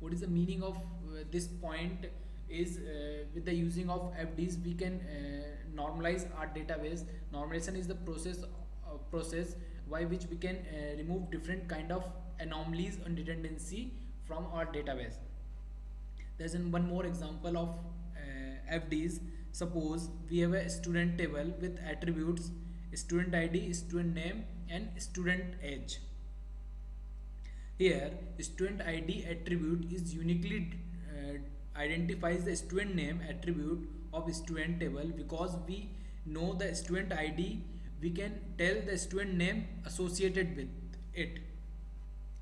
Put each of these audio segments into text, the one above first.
what is the meaning of this point is with the using of FDs we can normalize our database. Normalization is the process by which we can remove different kind of anomalies and redundancy from our database. There's one more example of FDs. Suppose we have a student table with attributes student ID, student name and student age. Here, student ID attribute is uniquely identifies the student name attribute of student table. Because we know the student ID, we can tell the student name associated with it.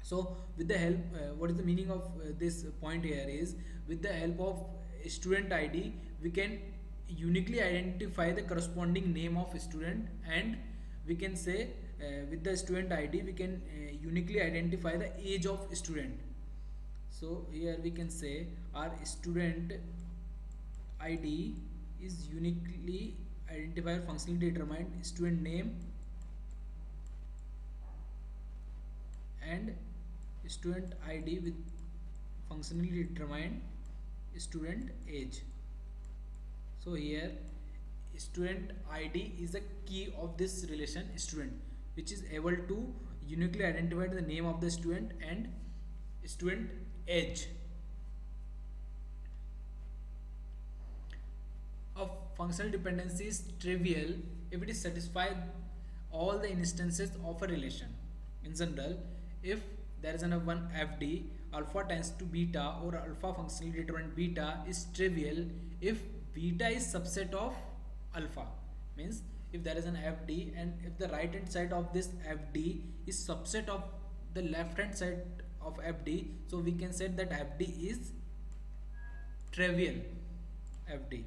So with the help, what is the meaning of this point here is, with the help of student ID, we can uniquely identify the corresponding name of student, and we can say with the student ID we can uniquely identify the age of student. So here we can say our student ID is uniquely identifier functionally determined student name and student ID with functionally determined student age. So here student ID is the key of this relation student, which is able to uniquely identify the name of the student and student age. A functional dependency is trivial if it is satisfied all the instances of a relation. In general, if there is one FD, alpha tends to beta or alpha functionally determined beta is trivial if beta is subset of alpha. Means if there is an FD and if the right hand side of this FD is subset of the left hand side of FD, so we can say that FD is trivial FD.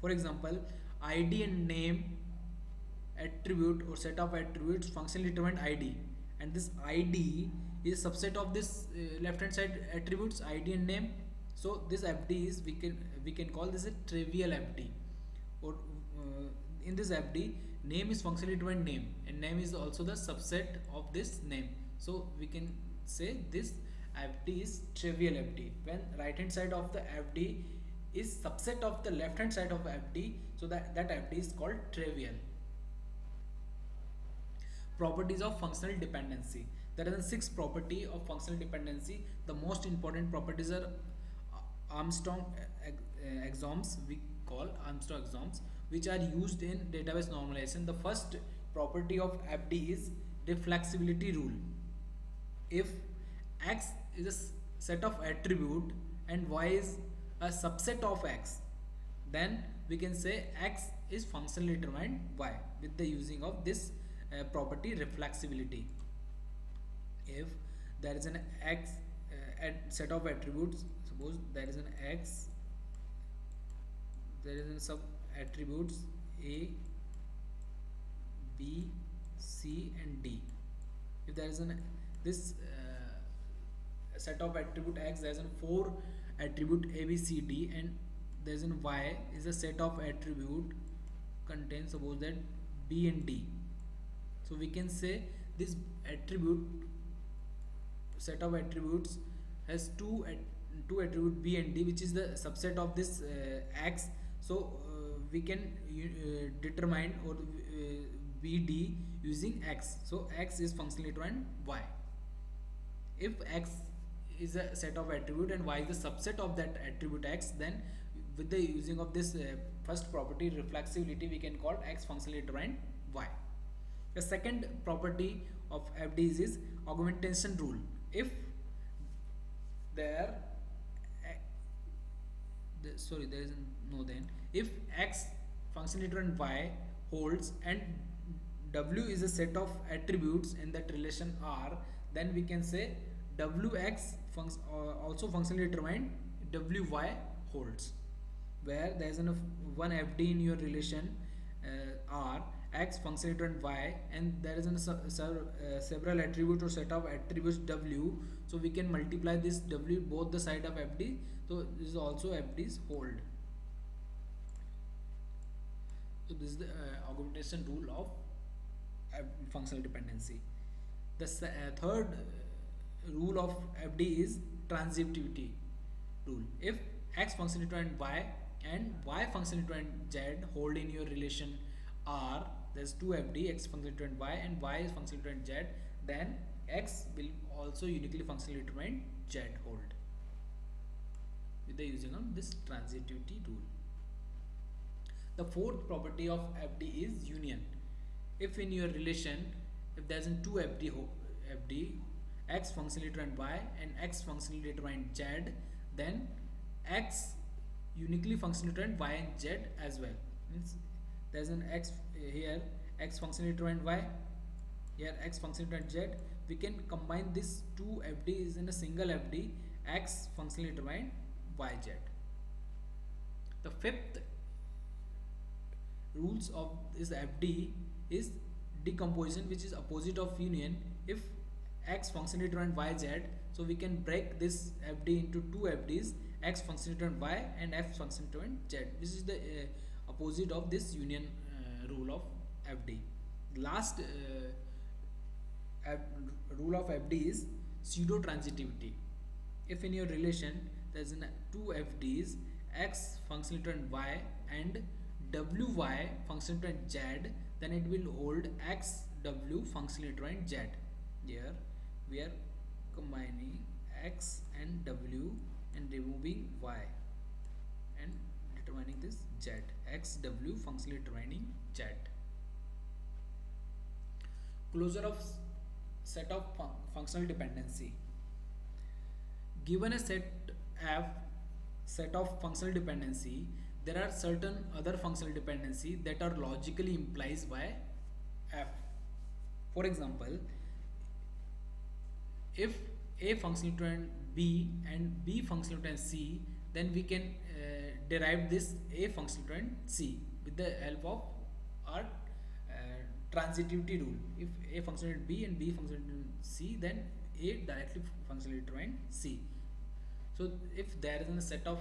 For example, ID and name attribute or set of attributes functionally determined ID, and this ID is a subset of this left hand side attributes ID and name. So this FD is, we can call this a trivial FD. Or in this FD, name is functionally determined name and name is also the subset of this name. So we can say this FD is trivial FD when right hand side of the FD is subset of the left hand side of FD, so that FD is called trivial. Properties of functional dependency. There are 6 property of functional dependency. The most important properties are Armstrong axioms, we call Armstrong axioms, which are used in database normalization. The first property of FD is reflexibility rule. If X is a set of attribute and Y is a subset of X, then we can say X is functionally determined Y with the using of this property reflexibility. If there is an X set of attributes, suppose there is an X, there is a sub attributes A, B, C and D. If there is an this set of attribute X, there is a 4 attribute A, B, C, D, and there is an Y is a set of attribute contains, suppose that B and D. So we can say this attribute set of attributes has two attribute B and D, which is the subset of this X. So we can determine or BD using X. So X is functionally determined Y. If X is a set of attribute and Y is the subset of that attribute X, then with the using of this first property reflexivity, we can call X functionally determined Y. The second property of FDs is augmentation rule. If there there is no then, if X functionally determined Y holds and W is a set of attributes in that relation R, then we can say WX also functionally determined WY holds. Where there is one FD in your relation R, X functionally determined Y, and there is several attributes or set of attributes W, so we can multiply this W both the side of FD, so this is also FD's hold. So this is the augmentation rule of functional dependency. The third rule of FD is transitivity rule. If x function determined y and y function determined z hold in your relation R, there's two FD, x function determined y and y is function determined z, then x will also uniquely functionally determined z hold with the using of this transitivity rule. The fourth property of FD is union. If in your relation, if there is two FD, x functionally determined y and x functionally determined z, then x uniquely functionally determined y and z as well. Means there is an x here, x functionally determined y, here x functionally determined z. We can combine this two FDs in a single FD, x functionally determined yz. The fifth rules of this FD is decomposition, which is opposite of union. If x functionally determined yz, so we can break this FD into two FDs, x functionally determined y and f functionally determined z. This is the opposite of this union rule of FD. Last rule of FD is pseudo transitivity. If in your relation there is two FDs, x functionally determined y and wy functionally determined z, then it will hold x w functionally determined z. Here we are combining x and w and removing y and determining this z, x w functionally determining z. Closure of set of functional dependency. Given a set of functional dependency, there are certain other functional dependency that are logically implies by f. For example, if a functional determined b and b functional determined c, then we can derive this a functional determined c with the help of our transitivity rule. If a functional determined b and b functional determined c, then a directly functionally determined c. So if there is a set of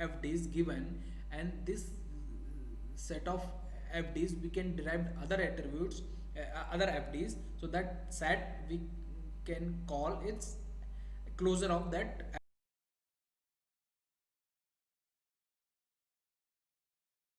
FDs given, and this set of FDs we can derive other attributes, other FDs, so that set we can call its closure of that